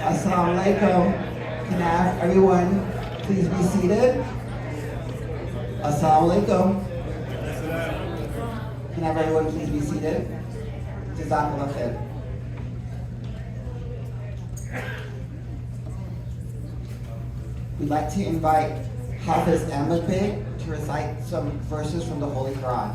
Assalamu alaikum. Can I ask everyone please be seated? Assalamu alaikum. Can I have everyone please be seated? Jazakallah khair. We'd like to invite Hafiz Ahmed Bey to recite some verses from the Holy Quran.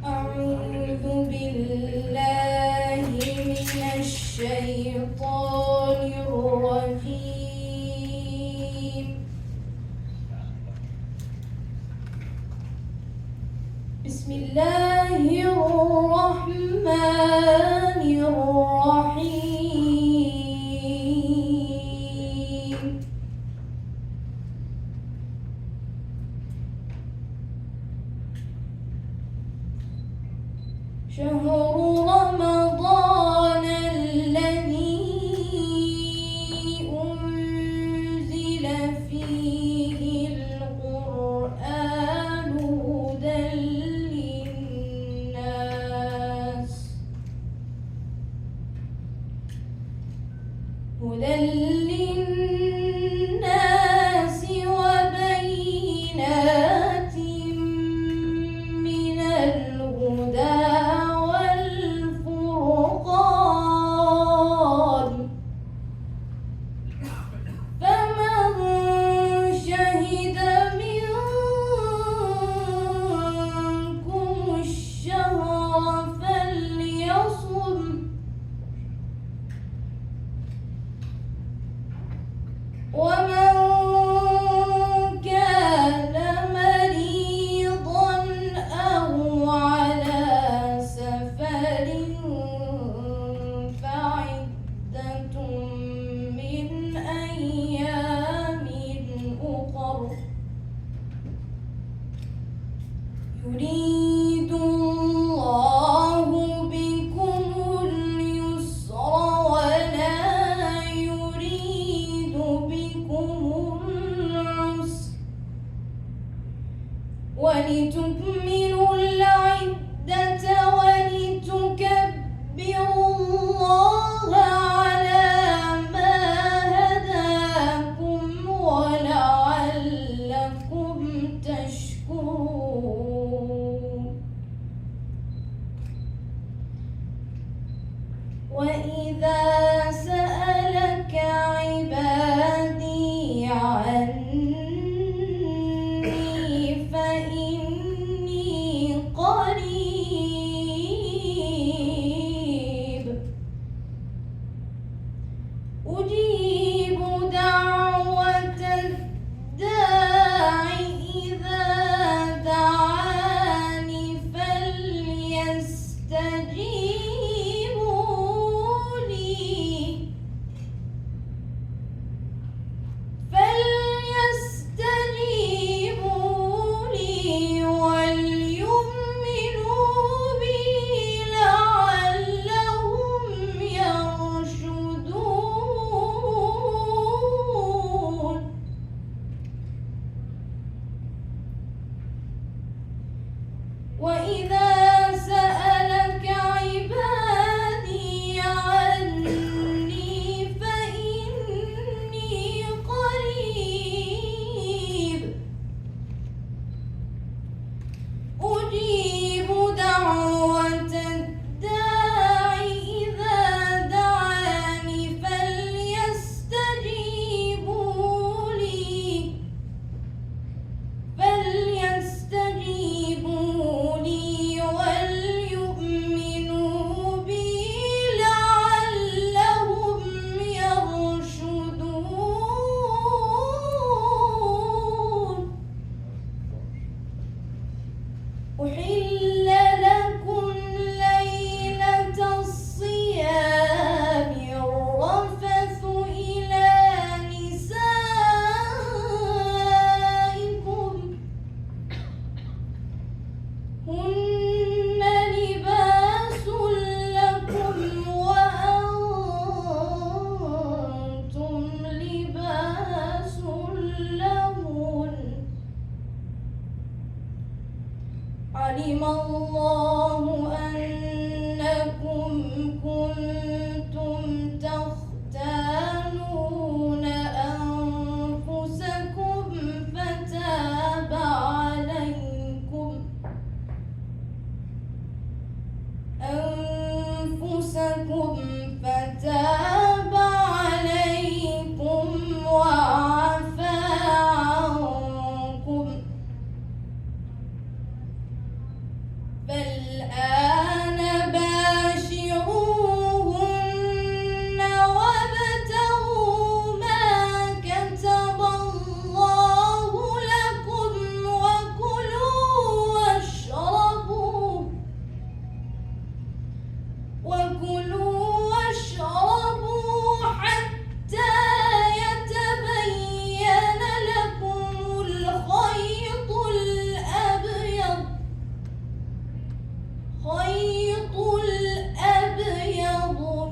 أعوذ بالله من الشيطان الرجيم. بسم الله الرحمن الرحيم. شهر رمضان الذي أنزل فيه القرآن هدى للناس وبينات من الهدى والفرقان، فمن شهد منكم الشهر فليصم، ومن كان مريضا أو على سفر فعدة من أيام أخر، يريد الله بكم اليسر ولا يريد بكم العسر، ولتكملوا العدة ولتكبروا الله على ما هداكم ولعلكم تشكرون. وإذا سألك عبادي عني فإني لهن علم الله أنكم كنتم تختانون أنفسكم فتاب عليكم وعفى عنكم فالآن باشروهن وابتغوا ما كتب الله لكم وكلوا واشربوا حتى يتبين لكم الخيط الأبيض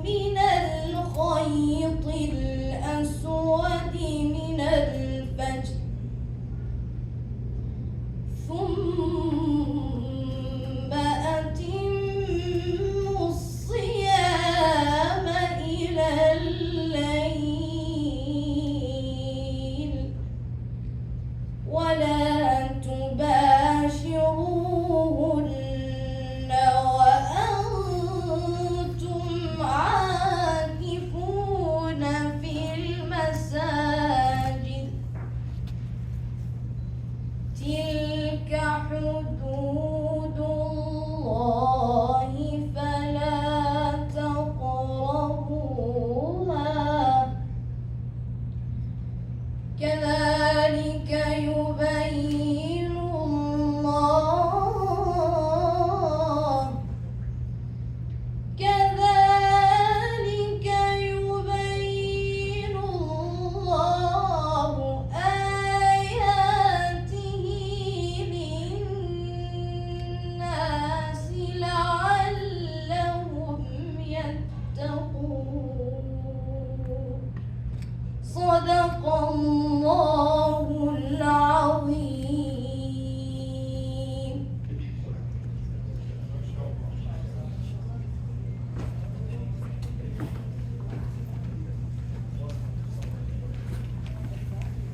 من الخيط الأسود من الفجر ثم أتموا الصيام إلى الليل ولا تباشروهن وأنتم عاكفون في المساجد تلك حدود الله فلا تقربوها كذلك يبين الله آياته للناس لعلهم يتقون صدق الله العظيم.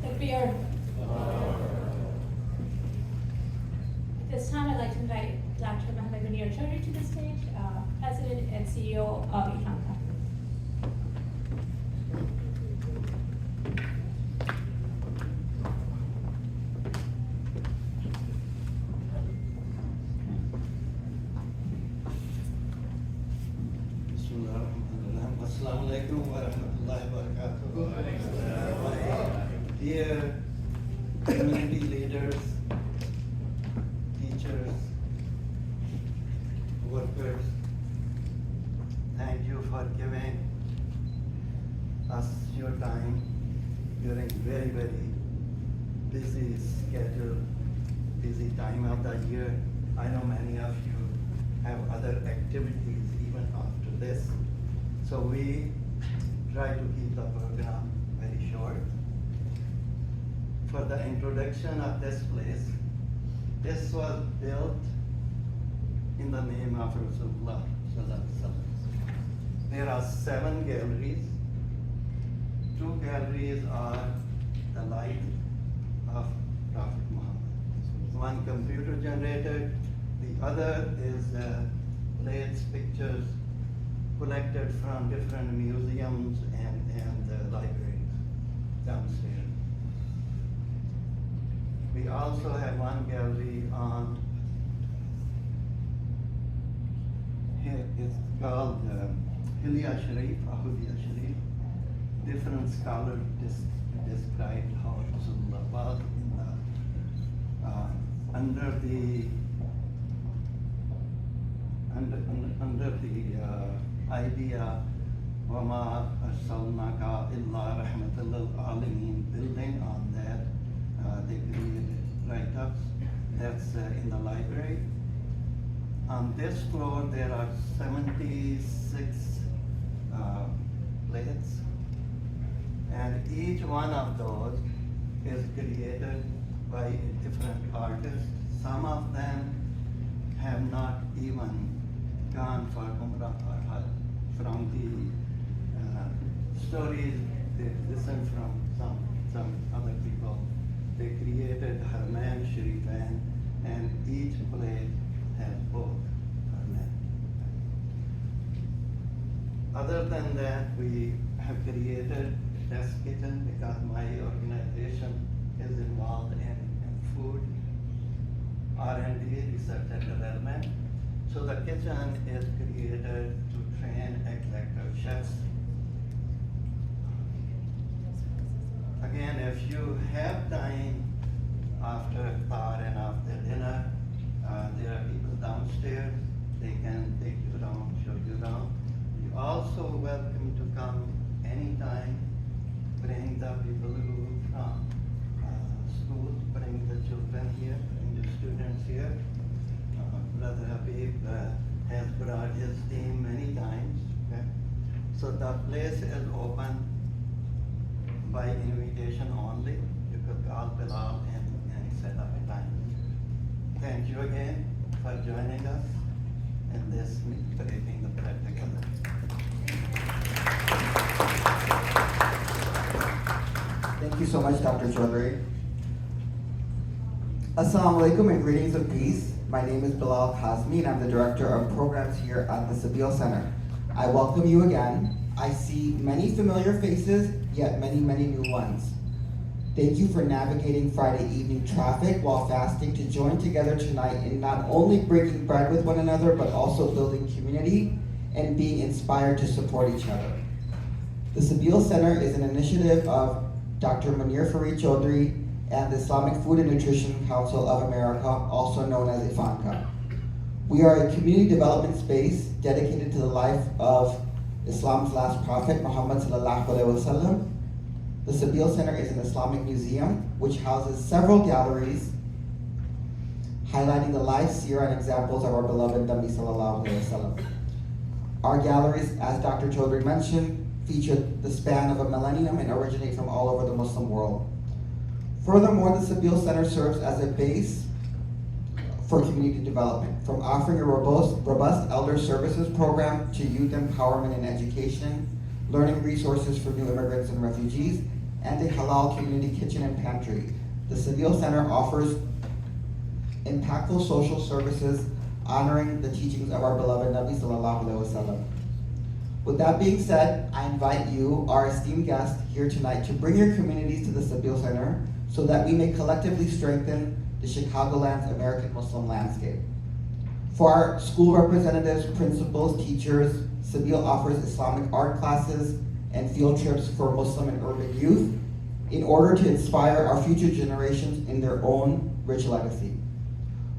Iftar. At this time, I'd like to invite Dr. Mohammed Munir Chaudhry to the stage, President and CEO of Iftar. Bismillahirrahmanirrahim. Assalamu alaikum wa rahmatullahi wa barakatuh. Dear community leaders, teachers, workers, thank you for giving us your time during very, very busy schedule, busy time of the year. I know many of you have other activities even after this. So we try to keep the program very short. For the introduction of this place, this was built in the name of Rasulullah Sallallahu Alaihi Wasallam. There are 7 galleries. 2 galleries are the life of Prophet Muhammad. One computer generated, the other is plates, pictures collected from different museums and libraries downstairs. We also have one gallery on, here it's called Hilya Sharif, Ahudiya Sharif. Different scholars described how Rasulullah was in the, under the idea وَمَا أَرْسَلْنَاكَ إِلَّا رَحْمَةً لِلْعَالَمِينَ building on that. They created write-ups. That's in the library. On this floor, there are 76 plates, and each one of those is created by different artists. Some of them have not even gone for Umrah or Hajj. From the stories they listen from some other people, they created Haramain Sharifain, and each place has both Haramain. Other than that, we have created a test kitchen because my organization is involved in food, R&D, research and development. So the kitchen is created to train executive chefs. Again, if you have time after Iftar and after dinner, there are people downstairs. They can take you around, show you around. You're also welcome to come anytime. Bring the people who from schools, bring the children here, bring the students here. Brother Habib has brought his team many times. Okay? So the place is open by invitation only. You could call Bilal and set up a time. Thank you again for joining us in this breaking the bread together. Thank you so much, Dr. Chaudhry. Assalamu alaikum and greetings of peace. My name is Bilal Kazmi and I'm the Director of Programs here at the Sabeel Center. I welcome you again. I see many familiar faces, yet many, many new ones. Thank you for navigating Friday evening traffic while fasting to join together tonight in not only breaking bread with one another, but also building community and being inspired to support each other. The Sabeel Center is an initiative of Dr. Munir Farid Chaudhry and the Islamic Food and Nutrition Council of America, also known as IFANCA. We are a community development space dedicated to the life of Islam's last prophet, Muhammad sallallahu alaihi wasallam. The Sabeel Center is an Islamic museum which houses several galleries highlighting the life, seerah, and examples of our beloved Nabi sallallahu alaihi wasallam. Our galleries, as Dr. Chaudhry mentioned, feature the span of a millennium and originate from all over the Muslim world. Furthermore, the Sabeel Center serves as a base for community development, from offering a robust elder services program to youth empowerment and education, learning resources for new immigrants and refugees, and a halal community kitchen and pantry. The Sabeel Center offers impactful social services honoring the teachings of our beloved Nabi sallallahu alaihi wasallam. With that being said, I invite you, our esteemed guests here tonight, to bring your communities to the Sabeel Center so that we may collectively strengthen the Chicagoland's American Muslim landscape. For our school representatives, principals, teachers, Sabeel offers Islamic art classes and field trips for Muslim and urban youth in order to inspire our future generations in their own rich legacy.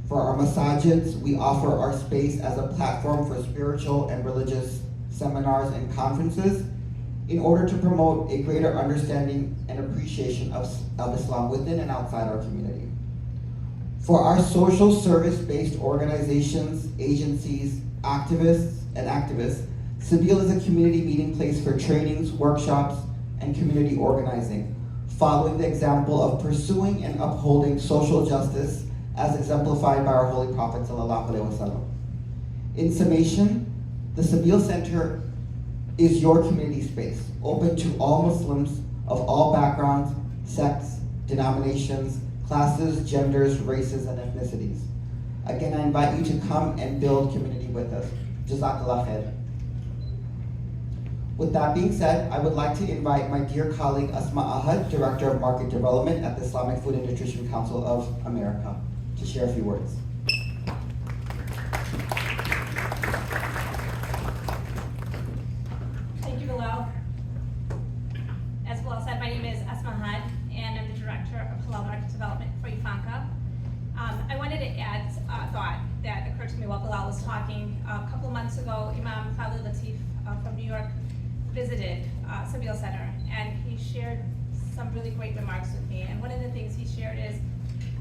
For our masajids, we offer our space as a platform for spiritual and religious seminars and conferences in order to promote a greater understanding and appreciation of Islam within and outside our community. For our social service-based organizations, agencies, activists, Sabeel is a community meeting place for trainings, workshops, and community organizing, following the example of pursuing and upholding social justice as exemplified by our Holy Prophet ﷺ. In summation, the Sabeel Center is your community space, open to all Muslims of all backgrounds, sects, denominations, classes, genders, races, and ethnicities. Again, I invite you to come and build community with us. Jazakallah khair. With that being said, I would like to invite my dear colleague Asma Ahad, Director of Market Development at the Islamic Food and Nutrition Council of America, to share a few words. Thank you, Bilal. As Bilal said, my name is Asma Ahad, and I'm the Director of Halal Market Development for IFANCA. I wanted to add a thought that occurred to me while Bilal was talking. A couple months ago, Imam Khalil Latif from New York visited Sabeel Center, and he shared some really great remarks with me. And one of the things he shared is,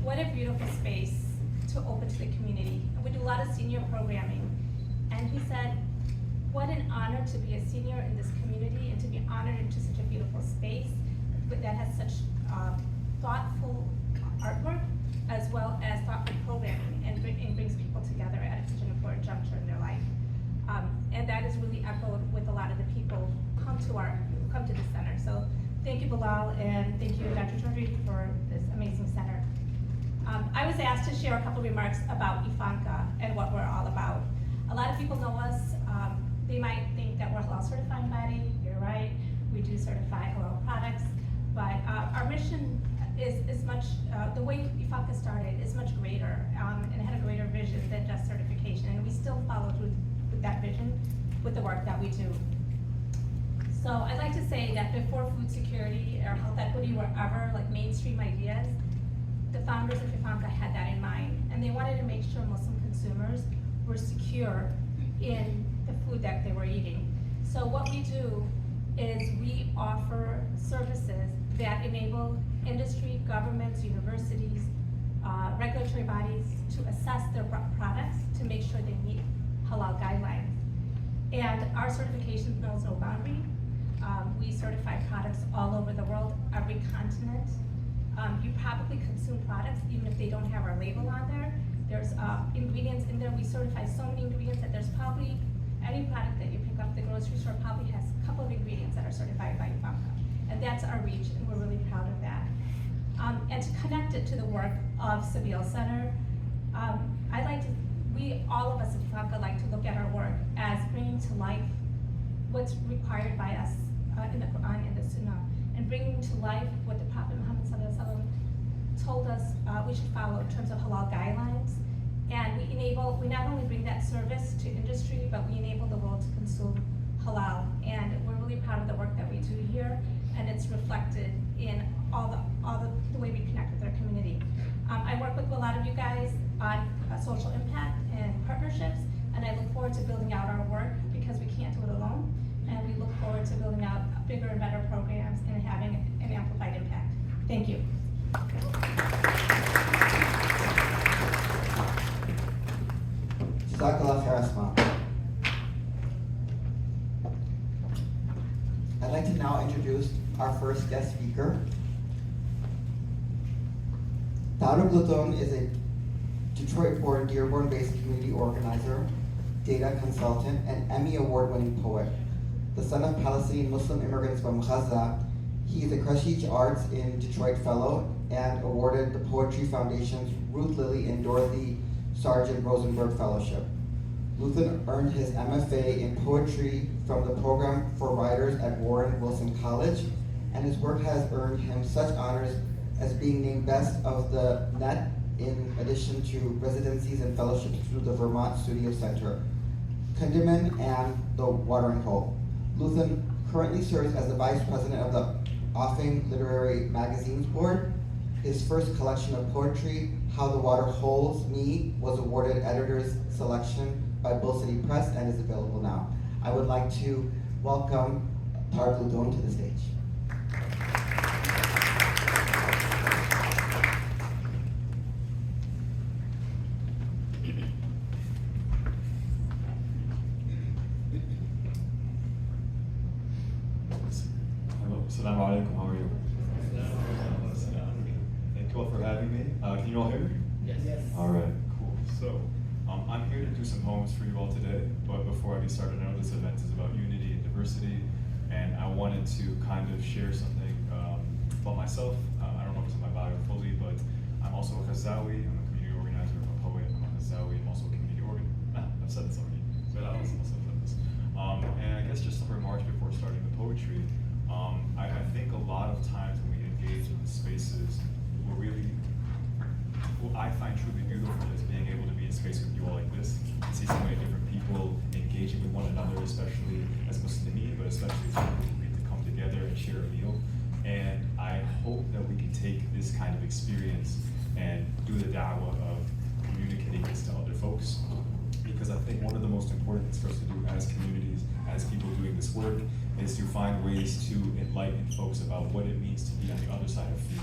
what a beautiful space to open to the community. And we do a lot of senior programming. And he said, what an honor to be a senior in this community and to be honored into such a beautiful space that has such thoughtful artwork as well as thoughtful programming and brings people together at such an important juncture in their life. And that is really echoed with a lot of the people who come to this center. So thank you, Bilal, and thank you, Dr. Chaudhry, for this amazing center. I was asked to share a couple remarks about Ifanka and what we're all about. A lot of people know us. They might think that we're a halal certifying body. You're right. We do certify halal products, but our mission is much, the way Ifanka started is much greater and had a greater vision than just certification, and we still follow through with that vision with the work that we do. So I'd like to say that before food security or health equity were ever like mainstream ideas, the founders of Ifanka had that in mind, and they wanted to make sure Muslim consumers were secure in the food that they were eating. So what we do is we offer services that enable industry, governments, universities, regulatory bodies to assess their products to make sure they meet halal guidelines. And our certification knows no boundary. We certify products all over the world, every continent. You probably consume products even if they don't have our label on there. There's ingredients in there. We certify so many ingredients that there's probably any product that you pick up at the grocery store probably has a couple of ingredients that are certified by Ifanka. And that's our reach, and we're really proud of that. And to connect it to the work of Sabeel Center, all of us at Ifanka like to look at our work as bringing to life what's required by us in the Quran and the Sunnah, and bringing to life what the Prophet Muhammad ﷺ told us we should follow in terms of halal guidelines. And we not only bring that service to industry, but we enable the world to consume halal. And we're really proud of the work that we do here, and it's reflected in all the way we connect with our community. I work with a lot of you guys on social impact and partnerships, and I look forward to building out our work because we can't do it alone. And we look forward to building out bigger and better programs and having an amplified impact. Thank you. Jazakallah khair, Asma. I'd like to now introduce our first guest speaker. Tariq Luton is a Detroit-born, Dearborn-based community organizer, data consultant, and Emmy Award-winning poet. The son of Palestinian Muslim immigrants from Gaza, he is a Kashich Arts in Detroit Fellow and awarded the Poetry Foundation's Ruth Lilly and Dorothy Sargent Rosenberg Fellowship. Luton earned his MFA in poetry from the program for writers at Warren Wilson College, and his work has earned him such honors as being named Best of the Net, in addition to residencies and fellowships through the Vermont Studio Center, Kundiman, and the Watering Hole. Luton currently serves as the Vice President of the Offing Literary Magazines Board. His first collection of poetry, How the Water Holds Me, was awarded Editor's Selection by Bull City Press and is available now. I would like to welcome Tariq Luton to the stage. Assalamu alaikum, how are you? Thank you all for having me. Can you all hear me? Yes. All right, cool. So, I'm here to do some poems for you all today, but before I get started, I know this event is about unity and diversity, and I wanted to kind of share something about myself. I don't know if it's in my bio fully, but I'm also a Ghazawi. I'm a community organizer, I'm a poet, I'm a Ghazawi, I'm also a community I've said this already, but I'll also said this. And I guess just some remarks before starting the poetry. I think a lot of times when we engage in the spaces, we're really, what I find truly beautiful is being able to be in space with you all like this, and see so many different people engaging with one another, especially as Muslimin, but especially as people who get to come together and share a meal. And I hope that we can take this kind of experience and do the da'wah of communicating this to other folks. Because I think one of the most important things for us to do as communities, as people doing this work, is to find ways to enlighten folks about what it means to be on the other side of fear,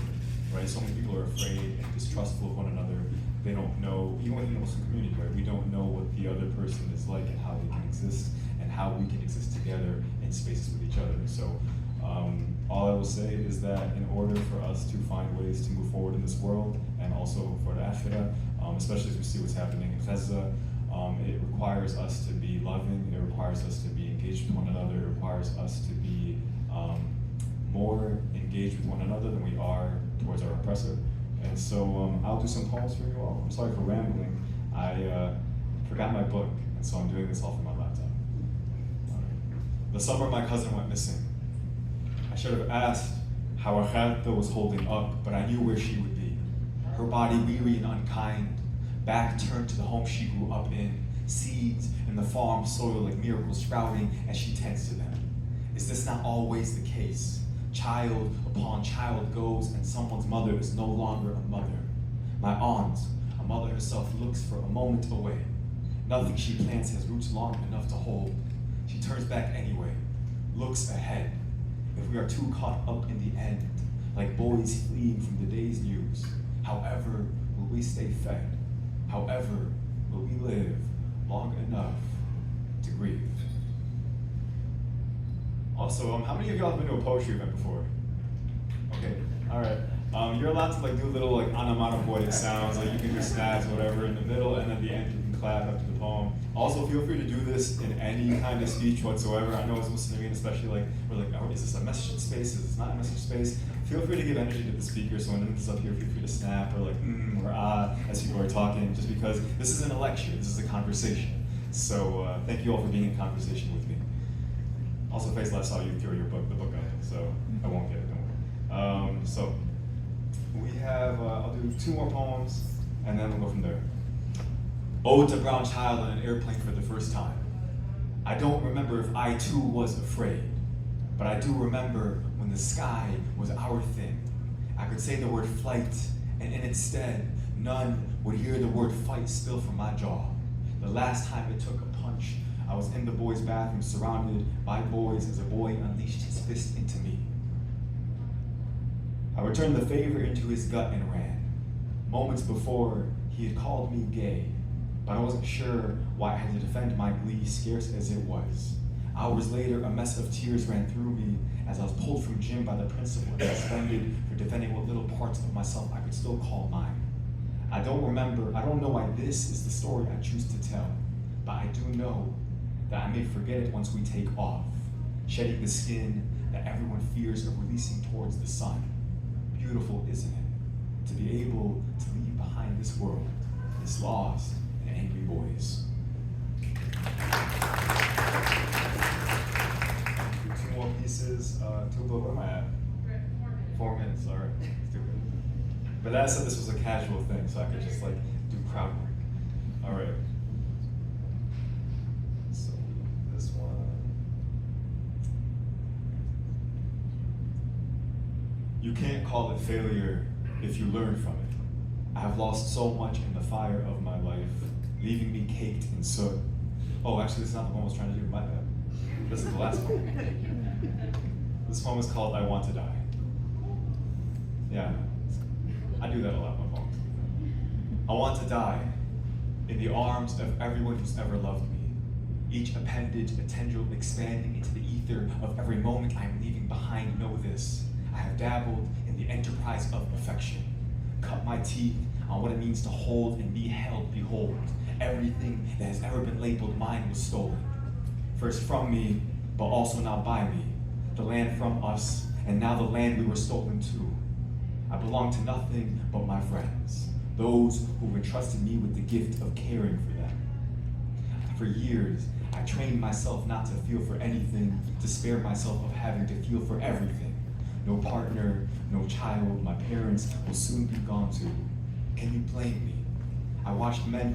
right? So many people are afraid and distrustful of one another. They don't know, even within the Muslim community, right? We don't know what the other person is like and how they can exist and how we can exist together in spaces with each other. So All I will say is that in order for us to find ways to move forward in this world, and also for the Akhirah, especially as we see what's happening in Gaza, it requires us to be loving, it requires us to be engaged with one another, it requires us to be more engaged with one another than we are towards our oppressor. And so I'll do some poems for you all. I'm sorry for rambling. I forgot my book, and so I'm doing this all from my laptop. All right. The summer my cousin went missing. I should have asked how her khalta was holding up, but I knew where she would be. Her body weary and unkind, back turned to the home she grew up in, seeds in the farm soil like miracles sprouting as she tends to them. Is this not always the case? Child upon child goes and someone's mother is no longer a mother. My aunt, a mother herself, looks for a moment away. Nothing she plants has roots long enough to hold. She turns back anyway, looks ahead. If we are too caught up in the end, like boys fleeing from the day's news, however will we stay fed? However will we live long enough to grieve? Also, how many of y'all have been to a poetry event before? Okay, all right. You're allowed to do little onomatopoeic sounds, you can do snaps, whatever, in the middle, and at the end you can clap after the poem. Also, feel free to do this in any kind of speech whatsoever. I know it's Muslim, especially we're like, oh, is this a message space? Is this not a message space? Feel free to give energy to the speaker, so when it's up here, feel free to snap or or ah as people are talking, just because this isn't a lecture, this is a conversation. So thank you all for being in conversation with me. Also, Faisal, I saw you throw the book out, so I won't get it, don't worry. So we have, I'll do 2 more poems, and then we'll go from there. Ode to Brown Child on an airplane for the first time. I don't remember if I too was afraid, but I do remember when the sky was our thing. I could say the word flight, and in its stead, none would hear the word fight spill from my jaw. The last time it took a punch, I was in the boys' bathroom surrounded by boys as a boy unleashed his fist into me. I returned the favor into his gut and ran. Moments before, he had called me gay, but I wasn't sure why I had to defend my glee, scarce as it was. Hours later, a mess of tears ran through me as I was pulled from gym by the principal and suspended for defending what little parts of myself I could still call mine. I don't know why this is the story I choose to tell, but I do know that I may forget it once we take off, shedding the skin that everyone fears of releasing towards the sun. Beautiful, isn't it, to be able to leave behind this world, this lost and angry boys. 2 more pieces. Where am I at? 4 minutes, all right. Stupid. But I said this was a casual thing, so I could just do crowd work. All right. So this one. You can't call it failure if you learn from it. I have lost so much in the fire of my life, leaving me caked in soot. Oh, actually, this is not the one I was trying to do, my bad. This is the last one. This poem is called I Want to Die. Yeah, I do that a lot in my poems. I want to die in the arms of everyone who's ever loved me. Each appendage, a tendril expanding into the ether of every moment I am leaving behind. Know this, I have dabbled in the enterprise of affection. Cut my teeth on what it means to hold and be held. Behold, everything that has ever been labeled mine was stolen. First from me, but also now by me. The land from us, and now the land we were stolen to. I belong to nothing but my friends, those who entrusted me with the gift of caring for them. For years, I trained myself not to feel for anything, to spare myself of having to feel for everything. No partner, no child, my parents will soon be gone too. Can you blame me? I watched men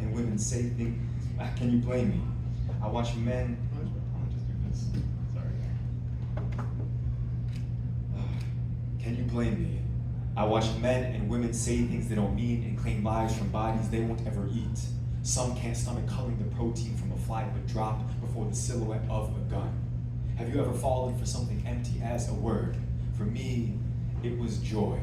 and women say things, can you blame me? I watch men, I'm gonna just do this, sorry. Can you blame me? I watch men and women say things they don't mean and claim lives from bodies they won't ever eat. Some can't stomach culling the protein from a fly but drop before the silhouette of a gun. Have you ever fallen for something empty as a word? For me, it was joy.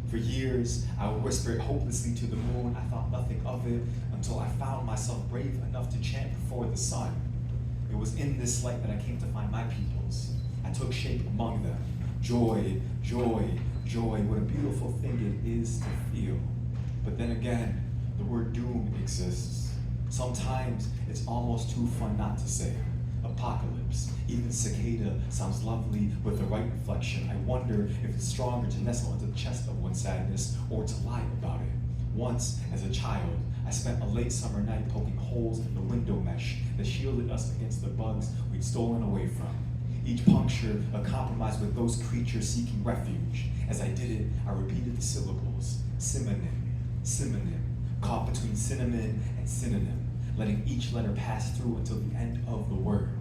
For years, I would whisper it hopelessly to the moon. I thought nothing of it until I found myself brave enough to chant before the sun. It was in this light that I came to find my peoples. I took shape among them. Joy, joy, joy, what a beautiful thing it is to feel. But then again, the word doom exists. Sometimes it's almost too fun not to say. Apocalypse, even cicada sounds lovely with the right inflection. I wonder if it's stronger to nestle into the chest of one's sadness or to lie about it. Once, as a child, I spent a late summer night poking holes in the window mesh that shielded us against the bugs we'd stolen away from. Each puncture a compromise with those creatures seeking refuge. As I did it, I repeated the syllables, synonym, synonym, caught between cinnamon and synonym, letting each letter pass through until the end of the word.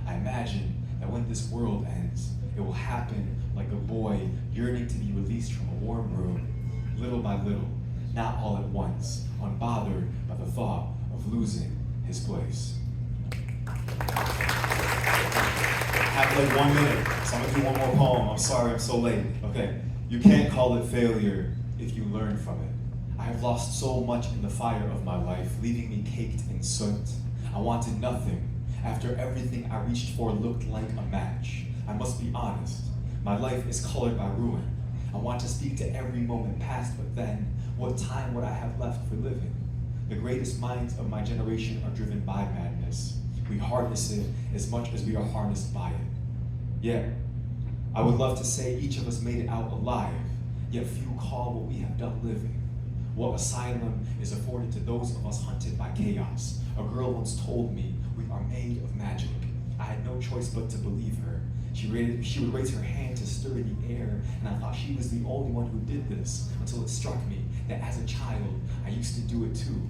I imagine that when this world ends, it will happen like a boy yearning to be released from a warm room, little by little, not all at once, unbothered by the thought of losing his place. I have like 1 minute, so I'm gonna do one more poem. I'm sorry I'm so late. Okay, you can't call it failure if you learn from it. I have lost so much in the fire of my life, leaving me caked in soot. I wanted nothing. After everything I reached for looked like a match. I must be honest, my life is colored by ruin. I want to speak to every moment past, but then, what time would I have left for living? The greatest minds of my generation are driven by madness. We harness it as much as we are harnessed by it. Yet, I would love to say each of us made it out alive, yet few call what we have done living. What asylum is afforded to those of us hunted by chaos. A girl once told me, we are made of magic. I had no choice but to believe her. She would raise her hand to stir the air, and I thought she was the only one who did this, until it struck me that as a child, I used to do it too.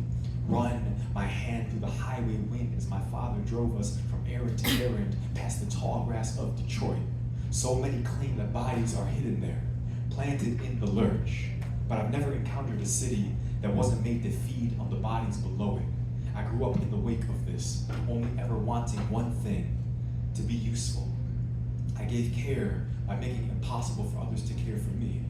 Run my hand through the highway wind as my father drove us from errand to errand past the tall grass of Detroit. So many claim that bodies are hidden there, planted in the lurch. But I've never encountered a city that wasn't made to feed on the bodies below it. I grew up in the wake of this, only ever wanting one thing, to be useful. I gave care by making it impossible for others to care for me.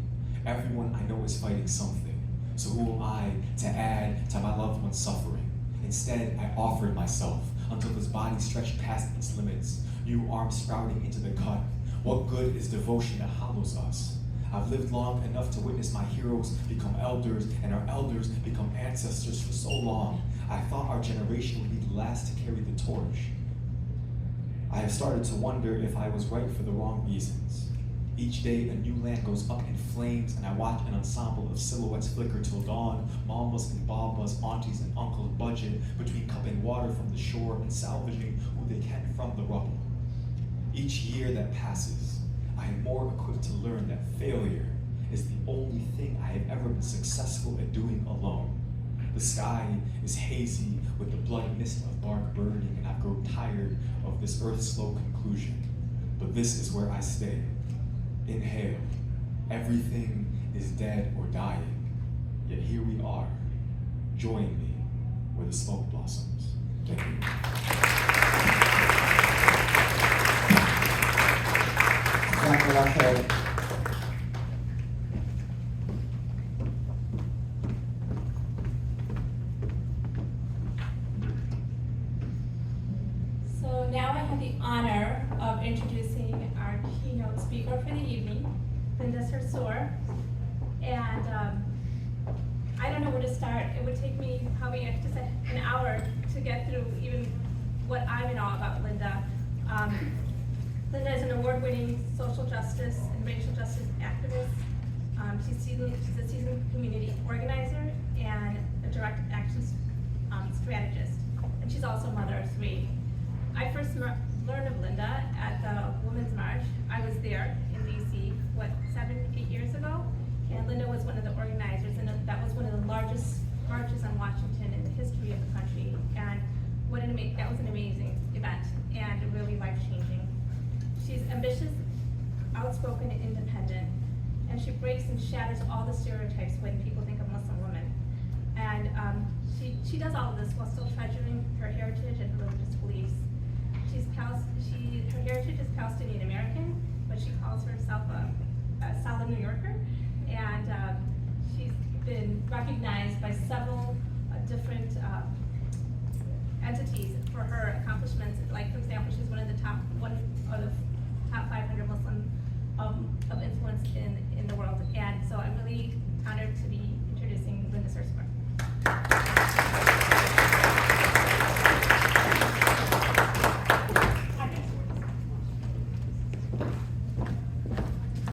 Everyone I know is fighting something, so who am I to add to my loved one's suffering? Instead, I offered myself until this body stretched past its limits, new arms sprouting into the cut. What good is devotion that hollows us? I've lived long enough to witness my heroes become elders and our elders become ancestors for so long. I thought our generation would be the last to carry the torch. I have started to wonder if I was right for the wrong reasons. Each day a new land goes up in flames and I watch an ensemble of silhouettes flicker till dawn. Mamas and babas, aunties and uncles budget between cupping water from the shore and salvaging who they can from the rubble. Each year that passes, I am more equipped to learn that failure is the only thing I have ever been successful at doing alone. The sky is hazy with the blood mist of bark burning, and I've grown tired of this earth's slow conclusion. But this is where I stay. Inhale. Everything is dead or dying, yet here we are. Join me where the smoke blossoms. Thank you. So now I have the honor of introducing our keynote speaker for the evening, Linda Sarsour. And I don't know where to start. It would take me probably just an hour to get through even what I know about Linda. Linda is an award-winning social justice and racial justice activist. She's a seasoned community organizer and a direct action strategist. And she's also a mother of three. I first learned of Linda at the Women's March. I was there in DC, 7-8 years ago? And Linda was one of the organizers, and that was one of the largest marches on Washington in the history of the country. And that was an amazing event and really life-changing. She's ambitious, outspoken, and independent, and she breaks and shatters all the stereotypes when people think of Muslim women. And she does all of this while still treasuring her heritage and her religious beliefs. Her heritage is Palestinian American, but she calls herself a solid New Yorker, and she's been recognized by several different entities for her accomplishments. Like, for example, she's one of the top top 500 Muslim of influence in the world. And so I'm really honored to be